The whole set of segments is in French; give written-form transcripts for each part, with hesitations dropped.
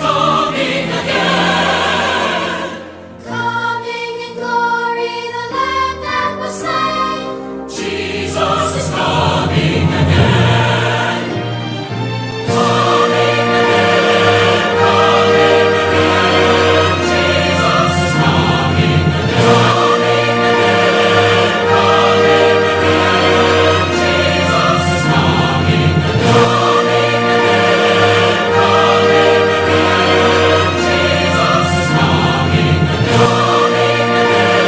coming again. Coming in glory, the Lamb that was slain. Jesus is coming again. Coming again, coming again. Jesus is coming again. Coming again, coming again. Jesus is coming again. Coming again, coming again. Jesus is coming again. Coming again,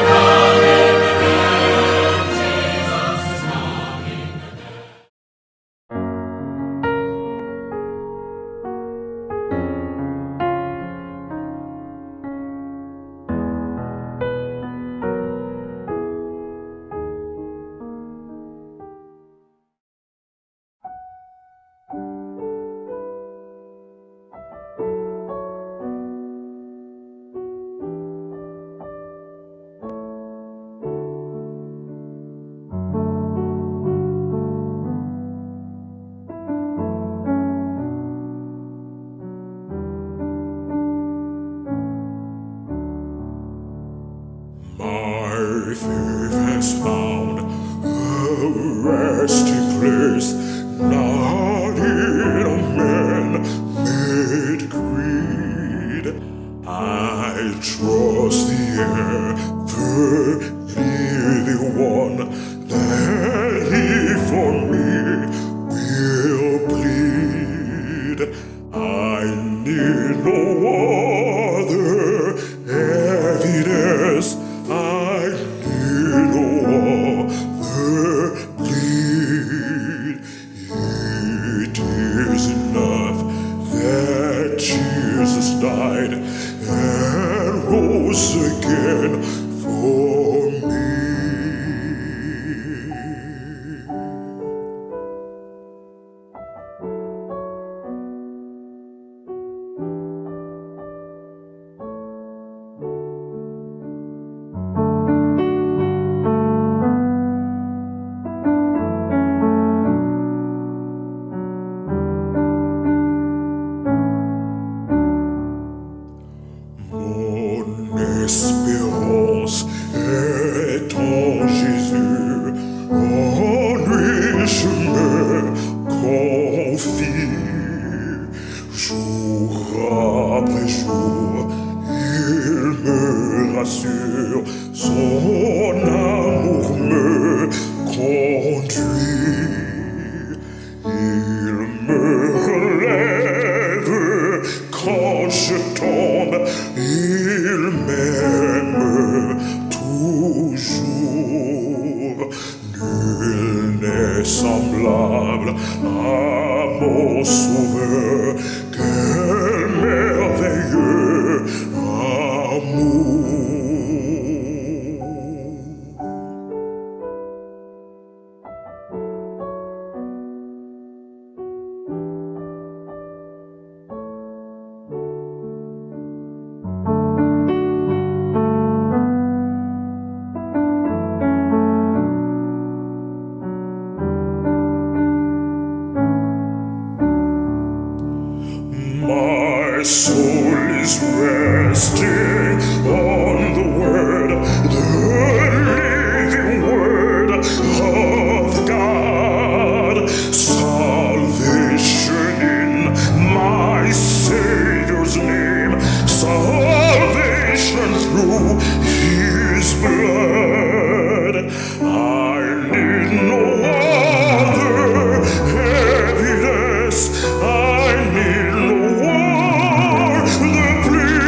coming again. Jesus is coming again. My faith has found a resting place, not in a man-made creed. I trust the ever-living one, that he for me will plead. I need no other evidence. I need no other plea. It is enough that Jesus died and rose again for me. Mon espérance est en Jésus, en lui je me confie. Jour après jour, il me rassure, son amour me conduit. Il me relève quand je tombe, il m'aime toujours. Nul n'est semblable à mon sauveur, quel merveilleux amour. My soul is resting on the word, the living word of God. Salvation in my Savior's name, salvation through his blood. I need no other evidence. I need no other plea.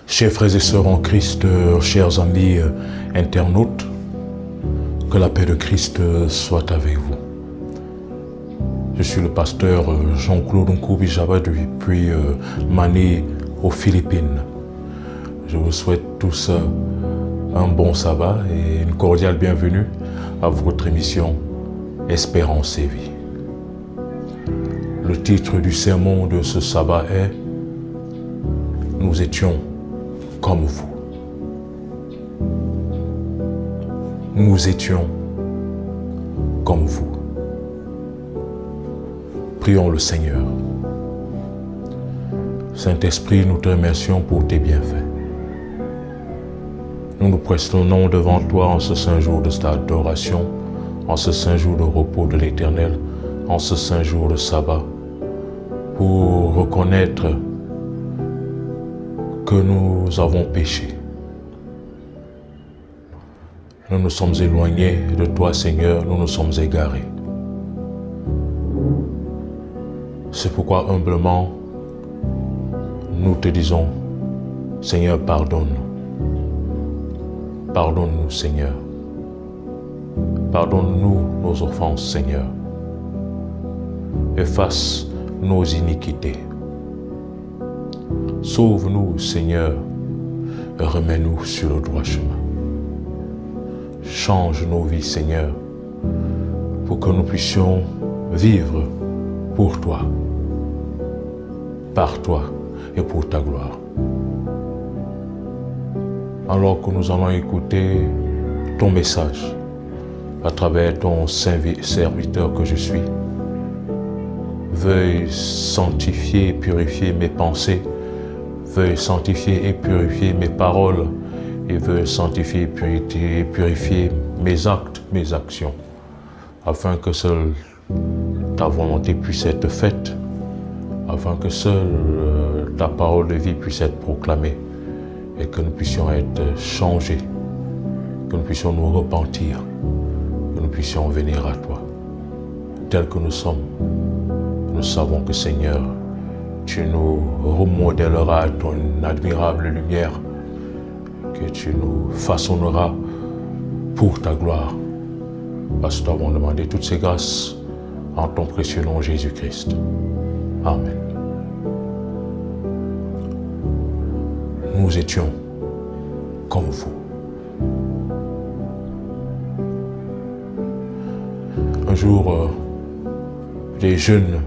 Chers frères et sœurs en Christ, chers amis internautes, que la paix de Christ soit avec vous. Je suis le pasteur Jean-Claude Nkoubijaba depuis Mané aux Philippines. Je vous souhaite tous un bon sabbat et une cordiale bienvenue à votre émission Espérance et vie. Le titre du sermon de ce sabbat est « Nous étions comme vous ». Nous étions comme vous. Prions le Seigneur. Saint-Esprit, nous te remercions pour tes bienfaits. Nous nous prestons devant toi en ce saint jour de ta adoration, en ce saint jour de repos de l'Éternel, en ce saint jour de sabbat, pour reconnaître que nous avons péché. Nous nous sommes éloignés de toi, Seigneur, nous nous sommes égarés. C'est pourquoi humblement, nous te disons, Seigneur, pardonne-nous. Pardonne-nous, Seigneur. Pardonne-nous nos offenses, Seigneur. Efface nos iniquités. Sauve-nous, Seigneur, et remets-nous sur le droit chemin. Change nos vies, Seigneur, pour que nous puissions vivre pour toi, par toi et pour ta gloire. Alors que nous allons écouter ton message à travers ton serviteur que je suis, veuille sanctifier et purifier mes pensées, veuille sanctifier et purifier mes paroles, et veuille sanctifier et purifier mes actes, mes actions, afin que seule ta volonté puisse être faite, afin que seule ta parole de vie puisse être proclamée, et que nous puissions être changés, que nous puissions nous repentir, que nous puissions venir à toi, tels que nous sommes. Nous savons que, Seigneur, tu nous remodèleras à ton admirable lumière, que tu nous façonneras pour ta gloire. Parce que nous avons demandé toutes ces grâces en ton précieux nom Jésus-Christ. Amen. Nous étions comme vous. Un jour, des jeunes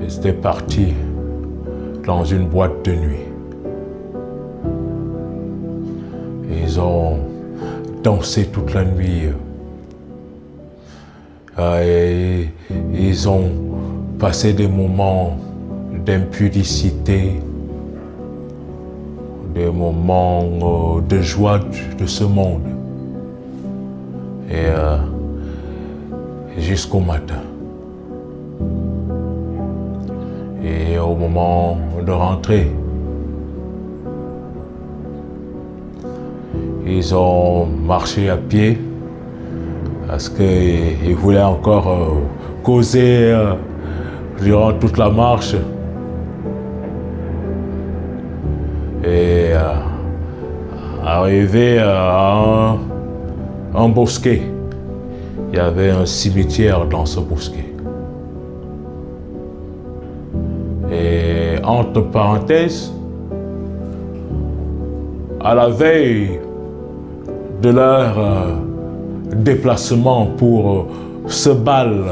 étaient partis dans une boîte de nuit. Ils ont dansé toute la nuit. Et ils ont passé des moments d'impudicité, des moments de joie de ce monde. Et jusqu'au matin. Et au moment de rentrer, ils ont marché à pied parce qu'ils voulaient encore causer durant toute la marche. Et arrivé à un bosquet, il y avait un cimetière dans ce bosquet. Et entre parenthèses, à la veille de leur déplacement pour ce bal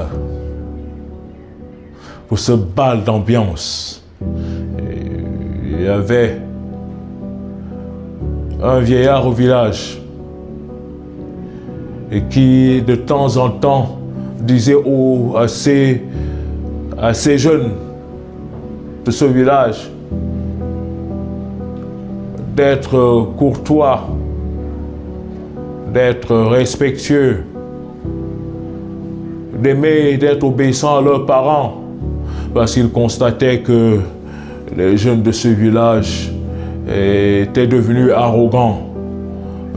d'ambiance, il y avait un vieillard au village et qui de temps en temps disait à ces jeunes de ce village d'être courtois, d'être respectueux, d'aimer et d'être obéissants à leurs parents, parce qu'ils constataient que les jeunes de ce village étaient devenus arrogants,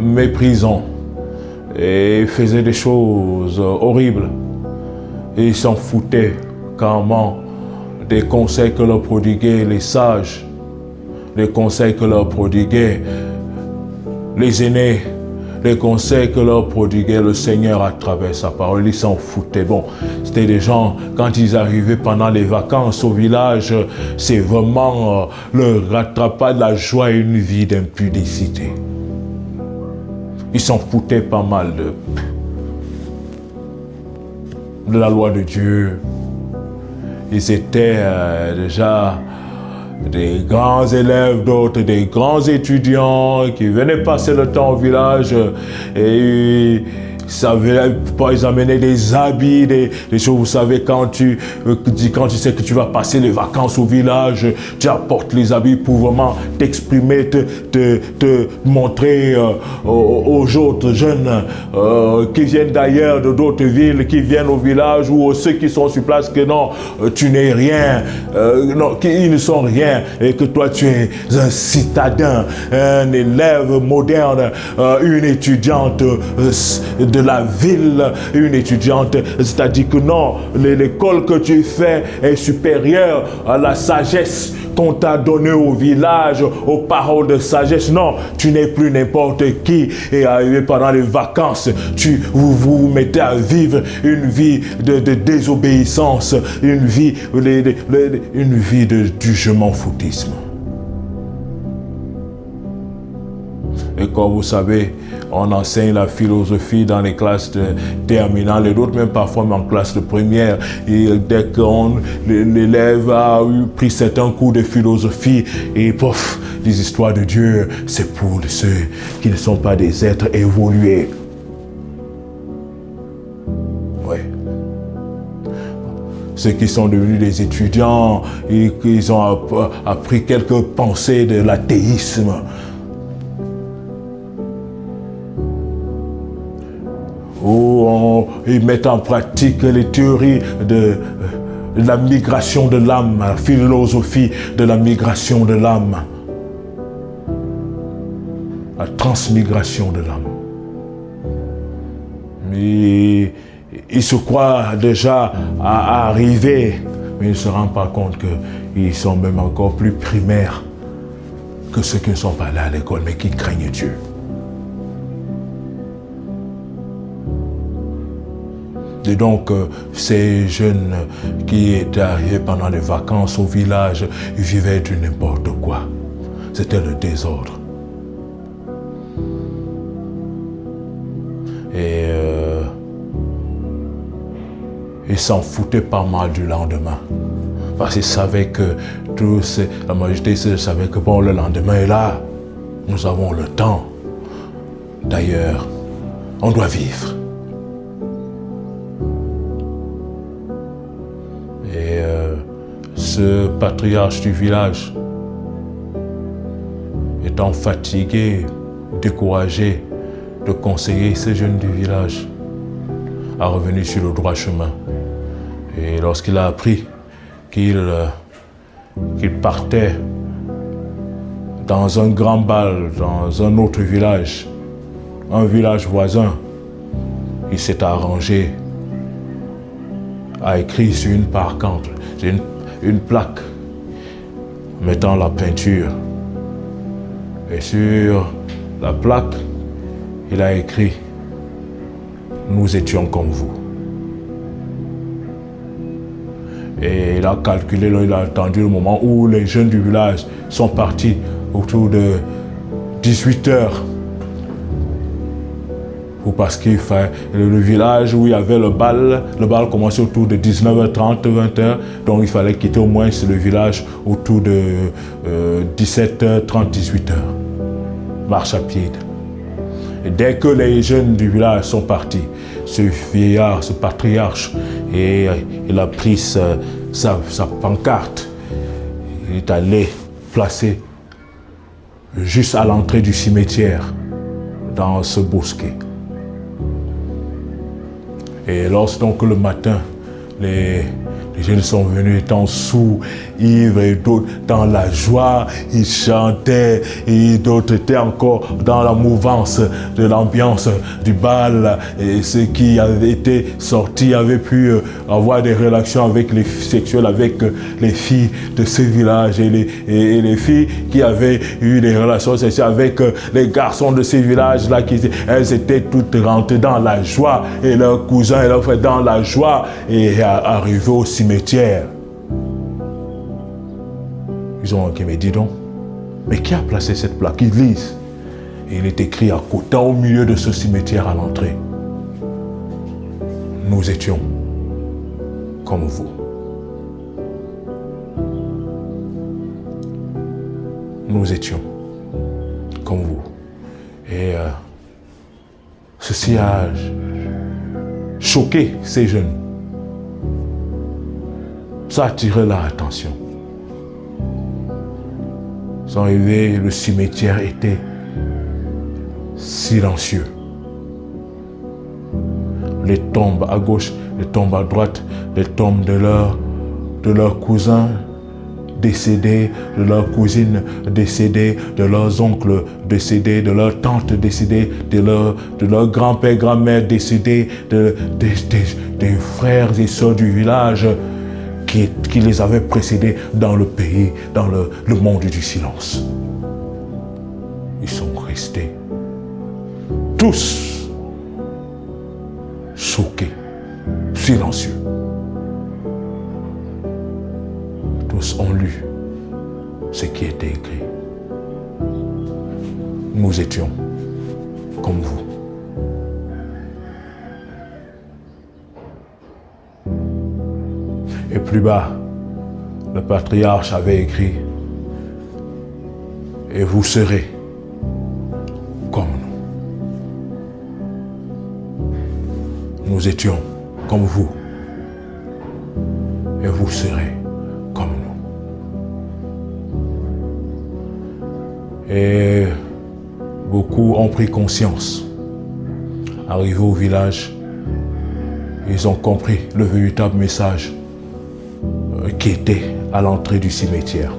méprisants et faisaient des choses horribles. Et ils s'en foutaient carrément des conseils que leur prodiguaient les sages, les conseils que leur prodiguaient les aînés, les conseils que leur prodiguait le Seigneur à travers sa parole. Ils s'en foutaient. Bon, c'était des gens, quand ils arrivaient pendant les vacances au village, c'est vraiment le rattrapage de la joie et une vie d'impudicité. Ils s'en foutaient pas mal de la loi de Dieu. Ils étaient déjà des grands élèves, d'autres des grands étudiants qui venaient passer le temps au village et ils amenaient des habits, des choses. Vous savez, quand tu sais que tu vas passer les vacances au village, tu apportes les habits pour vraiment t'exprimer, te montrer aux autres jeunes qui viennent d'ailleurs, de d'autres villes, qui viennent au village, ou ceux qui sont sur place, que non, tu n'es rien, non, qu'ils ne sont rien, et que toi tu es un citadin, un élève moderne, une étudiante de la ville, une étudiante, c'est-à-dire que non, l'école que tu fais est supérieure à la sagesse qu'on t'a donnée au village, aux paroles de sagesse. Non, tu n'es plus n'importe qui, et arrivé pendant les vacances, vous mettez à vivre une vie de désobéissance, une vie du je m'en foutisme. Et comme vous savez, on enseigne la philosophie dans les classes de terminale et d'autres même parfois en classe de première. Et dès qu'on l'élève a pris certains cours de philosophie et pof, les histoires de Dieu, c'est pour ceux qui ne sont pas des êtres évolués. Oui. Ceux qui sont devenus des étudiants et qui ont appris quelques pensées de l'athéisme. Où ils mettent en pratique les théories de la migration de l'âme, la philosophie de la migration de l'âme, la transmigration de l'âme. Mais ils se croient déjà à arriver, mais ils ne se rendent pas compte qu'ils sont même encore plus primaires que ceux qui ne sont pas là à l'école, mais qui craignent Dieu. Et donc, ces jeunes qui étaient arrivés pendant les vacances au village, ils vivaient du n'importe quoi. C'était le désordre. Et ils s'en foutaient pas mal du lendemain. Parce qu'ils savaient que la majorité savait que bon, le lendemain est là. Nous avons le temps. D'ailleurs, on doit vivre. Ce patriarche du village, étant fatigué, découragé de conseiller ces jeunes du village, a revenu sur le droit chemin. Et lorsqu'il a appris qu'il partait dans un grand bal, dans un autre village, un village voisin, il s'est arrangé, a écrit sur une parcante, une plaque mettant la peinture. Et sur la plaque, il a écrit « Nous étions comme vous ». Et il a calculé, il a attendu le moment où les jeunes du village sont partis autour de 18 heures. Parce qu'il fallait le village où il y avait le bal commençait autour de 19h30, 20h, donc il fallait quitter au moins le village autour de 17h30, 18h. Marche à pied. Et dès que les jeunes du village sont partis, ce vieillard, ce patriarche, et il a pris sa pancarte, il est allé placer juste à l'entrée du cimetière, dans ce bosquet. Et lorsque donc le matin, les Les jeunes sont venus étant sous, ivres, et d'autres dans la joie, ils chantaient, et d'autres étaient encore dans la mouvance de l'ambiance du bal. Et ceux qui avaient été sortis avaient pu avoir des relations sexuelles avec les filles de ce village, et les filles qui avaient eu des relations sexuelles avec les garçons de ce village-là, elles étaient toutes rentrées dans la joie, et leurs cousins et leurs frères dans la joie, et arrivés au cimetière. Ils ont dit, mais dis donc, mais qui a placé cette plaque? Ils lisent. Et il est écrit à côté, au milieu de ce cimetière à l'entrée. Nous étions comme vous. Nous étions comme vous. Et ceci a choqué ces jeunes. Ça a attiré leur attention. Ils sont arrivés, le cimetière était silencieux. Les tombes à gauche, les tombes à droite, les tombes de leurs cousins décédés, de leurs cousines décédées, de leurs oncles décédés, de leurs tantes décédées, de leurs grands-pères, grand-mères décédés, des frères et sœurs du village qui les avaient précédés dans le pays, dans le monde du silence. Ils sont restés tous choqués, silencieux. Tous ont lu ce qui était écrit. Nous étions comme vous. Et plus bas, le patriarche avait écrit « Et vous serez comme nous. Nous étions comme vous. Et vous serez comme nous. » Et beaucoup ont pris conscience. Arrivés au village, ils ont compris le véritable message qui était à l'entrée du cimetière.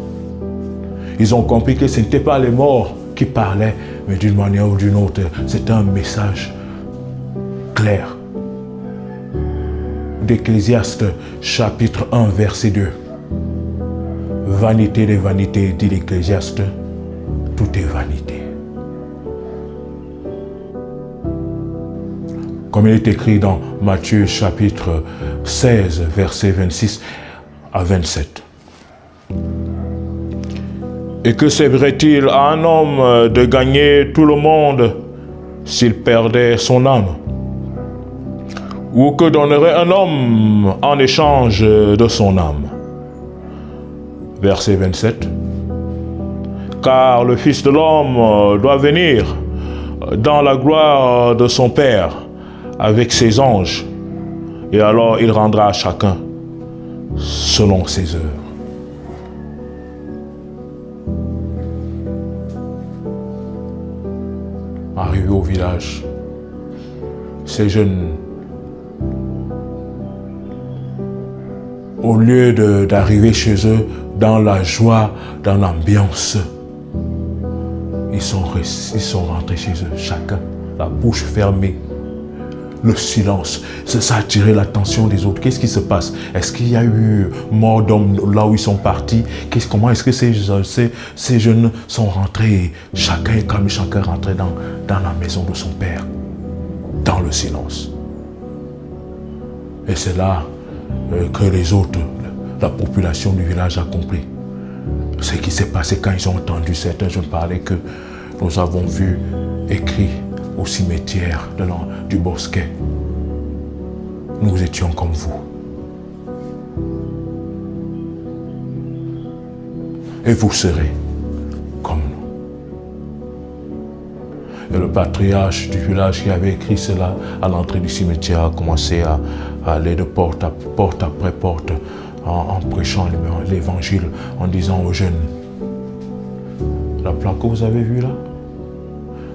Ils ont compris que ce n'étaient pas les morts qui parlaient, mais d'une manière ou d'une autre, c'était un message clair. D'Ecclésiaste, chapitre 1, verset 2. Vanité des vanités, dit l'Ecclésiaste, tout est vanité. Comme il est écrit dans Matthieu, chapitre 16, verset 26 à 27. Et que servirait-il à un homme de gagner tout le monde s'il perdait son âme? Ou que donnerait un homme en échange de son âme? Verset 27. Car le Fils de l'homme doit venir dans la gloire de son Père avec ses anges, et alors il rendra à chacun selon ses œuvres. Arrivé au village, ces jeunes, au lieu d'arriver chez eux dans la joie, dans l'ambiance, ils sont rentrés chez eux, chacun, la bouche fermée. Le silence, ça a attiré l'attention des autres. Qu'est-ce qui se passe? Est-ce qu'il y a eu mort d'hommes là où ils sont partis? Comment est-ce que ces jeunes sont rentrés? Chacun est comme chacun rentré dans la maison de son père, dans le silence. Et c'est là que les autres, la population du village a compris ce qui s'est passé quand ils ont entendu certains jeunes parler que nous avons vu écrit au cimetière du Bosquet. Nous étions comme vous. Et vous serez comme nous. Et le patriarche du village qui avait écrit cela à l'entrée du cimetière a commencé à aller de porte après porte en prêchant l'évangile, en disant aux jeunes, la plaque que vous avez vue là,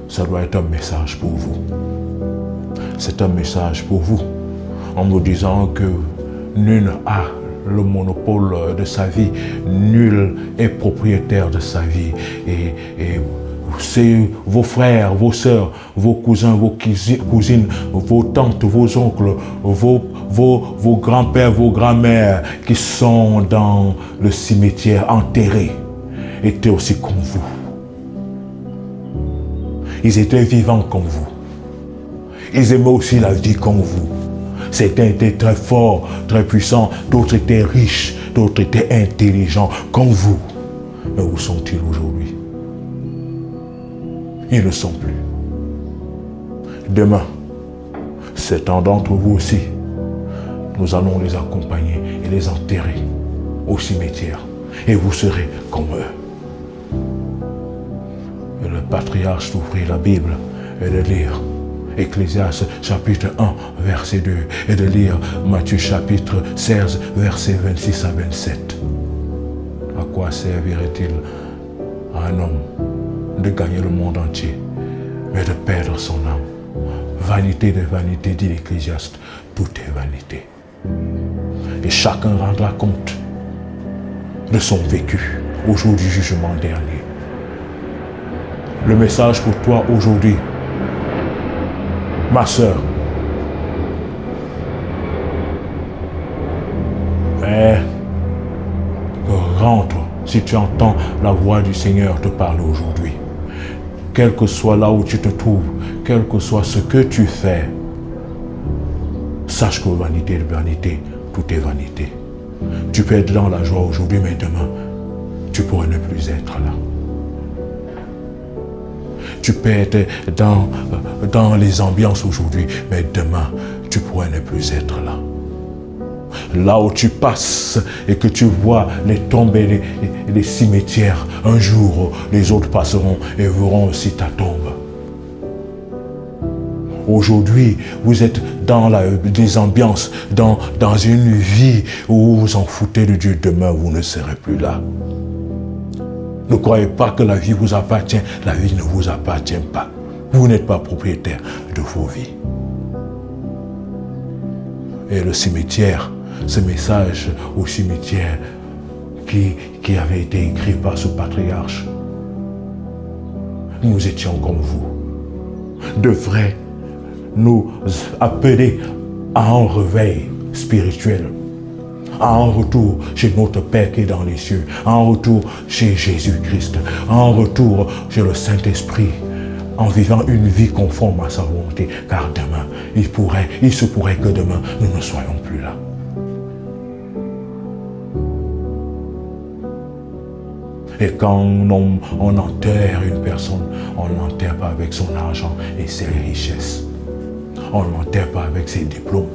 ça doit être un message pour vous. C'est un message pour vous, en nous disant que nul n'a le monopole de sa vie. Nul est propriétaire de sa vie. Et c'est vos frères, vos sœurs, vos cousins, vos cousines, vos tantes, vos oncles, vos grands-pères, vos grands-mères qui sont dans le cimetière enterrés étaient aussi comme vous. Ils étaient vivants comme vous. Ils aimaient aussi la vie comme vous. Certains étaient très forts, très puissants, d'autres étaient riches, d'autres étaient intelligents comme vous. Mais où sont-ils aujourd'hui? Ils ne sont plus. Demain, certains d'entre vous aussi, nous allons les accompagner et les enterrer au cimetière. Et vous serez comme eux. Et le patriarche d'ouvrir la Bible et de lire Ecclésiaste chapitre 1, verset 2, et de lire Matthieu chapitre 16, verset 26 à 27. À quoi servirait-il à un homme de gagner le monde entier, mais de perdre son âme? Vanité de vanité, dit l'Ecclésiaste, tout est vanité. Et chacun rendra compte de son vécu au jour du jugement dernier. Le message pour toi aujourd'hui, ma sœur, rentre si tu entends la voix du Seigneur te parler aujourd'hui. Quel que soit là où tu te trouves, quel que soit ce que tu fais, sache que vanité de vanité, tout est vanité. Tu peux être dans la joie aujourd'hui, mais demain, tu pourrais ne plus être là. Tu peux être dans les ambiances aujourd'hui, mais demain, tu pourrais ne plus être là. Là où tu passes et que tu vois les tombes et les cimetières, un jour, les autres passeront et verront aussi ta tombe. Aujourd'hui, vous êtes dans des ambiances, dans une vie où vous vous en foutez de Dieu. Demain, vous ne serez plus là. Ne croyez pas que la vie vous appartient. La vie ne vous appartient pas. Vous n'êtes pas propriétaire de vos vies. Et le cimetière, ce message au cimetière qui avait été écrit par ce patriarche, nous étions comme vous, devrait nous appeler à un réveil spirituel, à un retour chez notre Père qui est dans les cieux, à un retour chez Jésus-Christ, à un retour chez le Saint-Esprit, en vivant une vie conforme à sa volonté, car demain, il se pourrait que demain, nous ne soyons plus là. Et quand on enterre une personne, on ne l'enterre pas avec son argent et ses richesses. On ne l'enterre pas avec ses diplômes.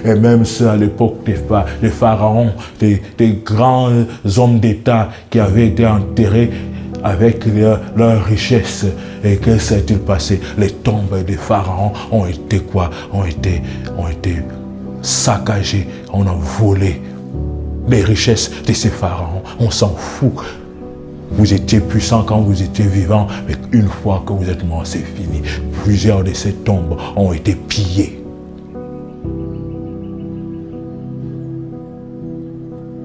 Et même ceux à l'époque des pharaons, des grands hommes d'État qui avaient été enterrés avec leur richesse. Et que s'est-il passé? Les tombes des pharaons ont été quoi? Ont été saccagées, on a volé les richesses de ces pharaons. On s'en fout. Vous étiez puissant quand vous étiez vivant, mais une fois que vous êtes mort, c'est fini. Plusieurs de ces tombes ont été pillées.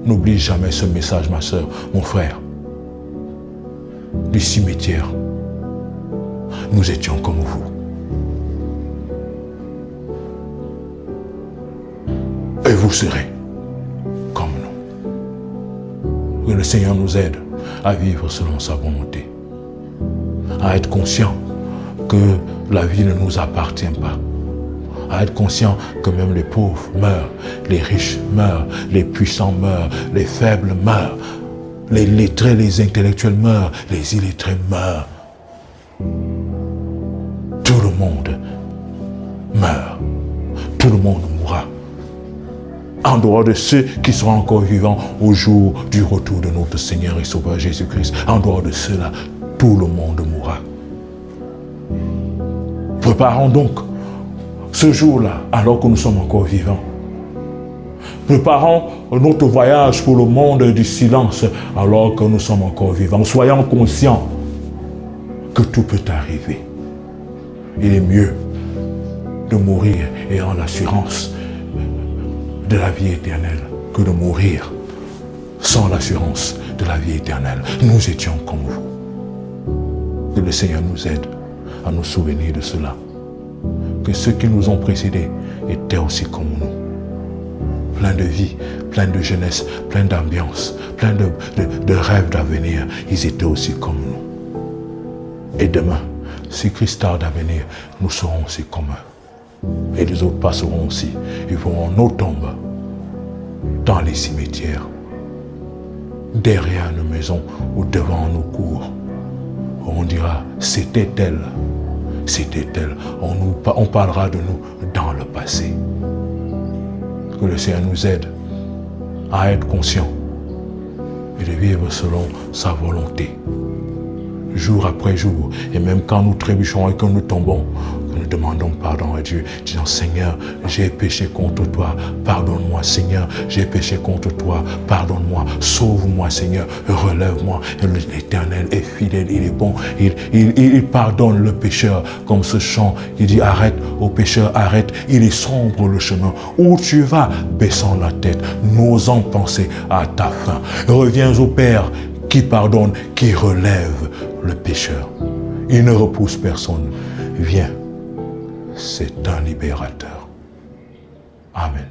N'oublie jamais ce message, ma soeur, mon frère. Du cimetière, nous étions comme vous. Et vous serez comme nous. Que le Seigneur nous aide à vivre selon sa volonté, à être conscient que la vie ne nous appartient pas, à être conscient que même les pauvres meurent, les riches meurent, les puissants meurent, les faibles meurent, les lettrés, les intellectuels meurent, les illettrés meurent. Tout le monde meurt, tout le monde mourra. En dehors de ceux qui seront encore vivants au jour du retour de notre Seigneur et Sauveur Jésus-Christ. En dehors de cela, tout le monde mourra. Préparons donc ce jour-là, alors que nous sommes encore vivants. Préparons notre voyage pour le monde du silence, alors que nous sommes encore vivants. Soyons conscients que tout peut arriver. Il est mieux de mourir ayant l'assurance de la vie éternelle que de mourir sans l'assurance de la vie éternelle. Nous étions comme vous. Que le Seigneur nous aide à nous souvenir de cela. Que ceux qui nous ont précédés étaient aussi comme nous. Plein de vie, plein de jeunesse, plein d'ambiance, plein de rêves d'avenir. Ils étaient aussi comme nous. Et demain, si Christ tarde à venir, nous serons aussi comme eux. Et les autres passeront aussi. Ils verront nos tombes dans les cimetières, derrière nos maisons ou devant nos cours. On dira, c'était elle. C'était elle. On parlera de nous dans le passé. Que le Seigneur nous aide à être conscients et de vivre selon sa volonté, jour après jour. Et même quand nous trébuchons et que nous tombons, que nous demandons pardon à Dieu, disant, Seigneur, j'ai péché contre toi, pardonne-moi. Seigneur, j'ai péché contre toi, pardonne-moi. Sauve-moi, Seigneur, relève-moi. L'Éternel est fidèle, il est bon, il pardonne le pécheur, comme ce chant qui dit, arrête, ô pécheur, arrête, il est sombre le chemin. Où tu vas, baissant la tête, n'osant penser à ta fin. Reviens au Père, qui pardonne, qui relève le pécheur. Il ne repousse personne. Viens, c'est un libérateur. Amen.